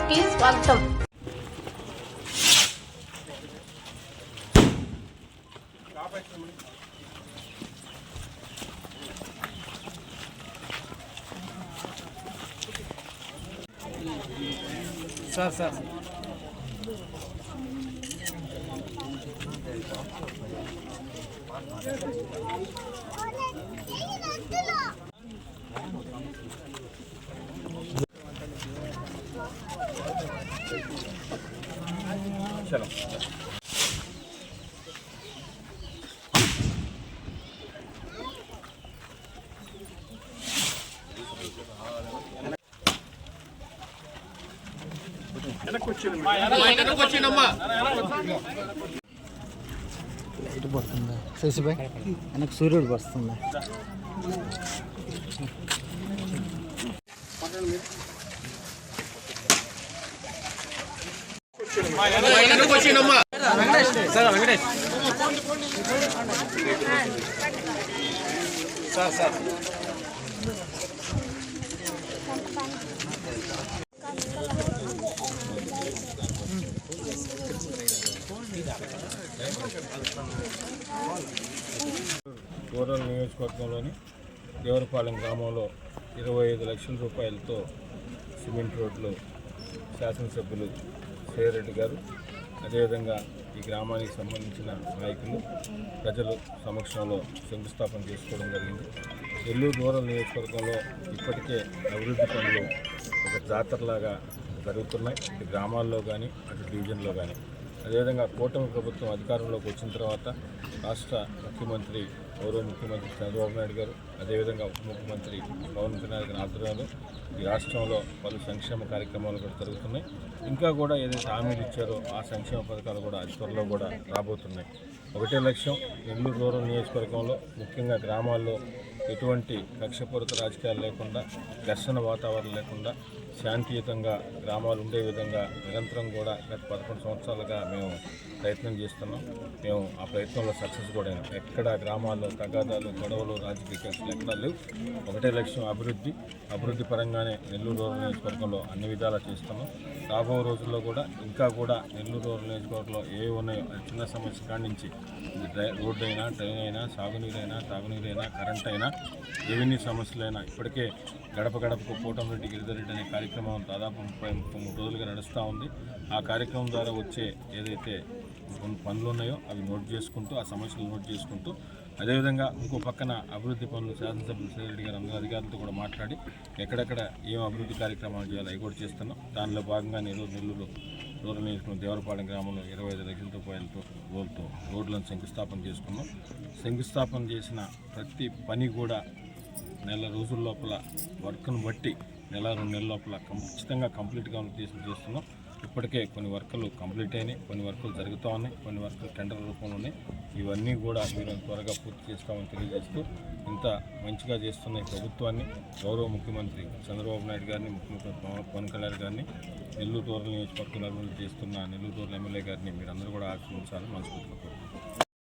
కి స్వాగతం. సార్ చలో లైట్ పడుతుందా శశిభాయ్ వెనక్కి సూర్యుడు వస్తుందా సార్ రూరల్ నియోజకవర్గంలోని దేవరపాలెం గ్రామంలో 25 లక్షల రూపాయలతో సిమెంట్ రోడ్లు శాసనసభ్యులు శ్రీరెడ్డి గారు అదేవిధంగా ఈ గ్రామానికి సంబంధించిన నాయకులు ప్రజలు సమక్షంలో శంకుస్థాపన చేసుకోవడం జరిగింది. నెల్లూరు రూరల్ నియోజకవర్గంలో ఇప్పటికే అభివృద్ధి పనులు ఒక జాతరలాగా జరుగుతున్నాయి, ఇటు గ్రామాల్లో కానీ అటు డివిజన్లో కానీ. అదేవిధంగా కూటమి ప్రభుత్వం అధికారంలోకి వచ్చిన తర్వాత రాష్ట్ర ముఖ్యమంత్రి గౌరవ ముఖ్యమంత్రి చంద్రబాబు నాయుడు గారు అదేవిధంగా ఉప ముఖ్యమంత్రి పవన్ కళ్యాణ్ గారి ఆధ్వర్యంలో ఈ రాష్ట్రంలో పలు సంక్షేమ కార్యక్రమాలు కూడా జరుగుతున్నాయి. ఇంకా కూడా ఏదైతే హామీలు ఇచ్చారో ఆ సంక్షేమ పథకాలు కూడా త్వరలో కూడా రాబోతున్నాయి. ఒకటే లక్ష్యం, నెల్లూరు రూరల్ నియోజకవర్గంలో ముఖ్యంగా గ్రామాల్లో ఎటువంటి కక్షపూరిత రాజకీయాలు లేకుండా, ఘర్షణ వాతావరణం లేకుండా శాంతియుతంగా గ్రామాలు ఉండే విధంగా నిరంతరం కూడా గత 11 సంవత్సరాలుగా మేము ప్రయత్నం చేస్తున్నాం. మేము ఆ ప్రయత్నంలో సక్సెస్ కూడా అయినాం. ఎక్కడ గ్రామాల్లో తగాదాలు, గొడవలు, రాజకీయ కేసులు ఎక్కడా లేవు. ఒకటే లక్ష్యం, అభివృద్ధి పరంగానే నెల్లూరు రూరల్ నియోజకవర్గంలో అన్ని విధాలా చేస్తున్నాం. రాబో రోజుల్లో కూడా ఇంకా కూడా నెల్లూరు రూరల్ నియోజకవర్గంలో ఏ ఉన్నాయో చిన్న సమస్య కాడి నుంచి రోడ్డు అయినా, ట్రైన్ అయినా, సాగునీరైనా, తాగునీరైనా, కరెంట్ అయినా, రెవెన్యూ సమస్యలైనా ఇప్పటికే గడప గడపకు కోటమిరెడ్డి గిరిధర్రెడ్డి అనే కార్యక్రమం దాదాపు 33 రోజులుగా నడుస్తూ ఉంది. ఆ కార్యక్రమం ద్వారా వచ్చే ఏదైతే పనులు ఉన్నాయో అవి నోట్ చేసుకుంటూ, ఆ సమస్యలు నోట్ చేసుకుంటూ, అదేవిధంగా ఇంకో పక్కన అభివృద్ధి పనులు శాసనసభ్యులు శ్రీరెడ్డి గారు అందరూ అధికారులతో కూడా మాట్లాడి ఎక్కడెక్కడ ఏం అభివృద్ధి కార్యక్రమాలు చేయాలో అవి కూడా చేస్తున్నాం. దానిలో భాగంగా నెల్లూరు రూరల్ నియోజకవర్గం దేవరపాలెం గ్రామంలో 25 లక్షల రూపాయలతో రోడ్లను శంకుస్థాపన చేసుకున్నాం. శంకుస్థాపన చేసిన ప్రతి పని కూడా నెల రోజుల లోపల వర్క్ను బట్టి 1-2 నెలల లోపల ఖచ్చితంగా కంప్లీట్గా చేస్తున్నాం. ఇప్పటికే కొన్ని వర్కులు కంప్లీట్ అయినాయి, కొన్ని వర్కులు జరుగుతూ ఉన్నాయి, కొన్ని వర్కులు టెండర్ రూపంలో ఉన్నాయి. ఇవన్నీ కూడా మీరు త్వరగా పూర్తి చేస్తామని తెలియజేస్తూ, ఇంత మంచిగా చేస్తున్న ఈ ప్రభుత్వాన్ని గౌరవ ముఖ్యమంత్రి చంద్రబాబు నాయుడు గారిని, ముఖ్యమంత్రి పవన్ కళ్యాణ్ గారిని, నెల్లూరు రూరల్ నియోజకవర్గంలో అభివృద్ధి చేస్తున్న నెల్లూరు రూరల్ ఎమ్మెల్యే గారిని మీరందరూ కూడా ఆశీర్వదించాలని మనస్ఫూర్తిగా కోరుకుంటున్నాను.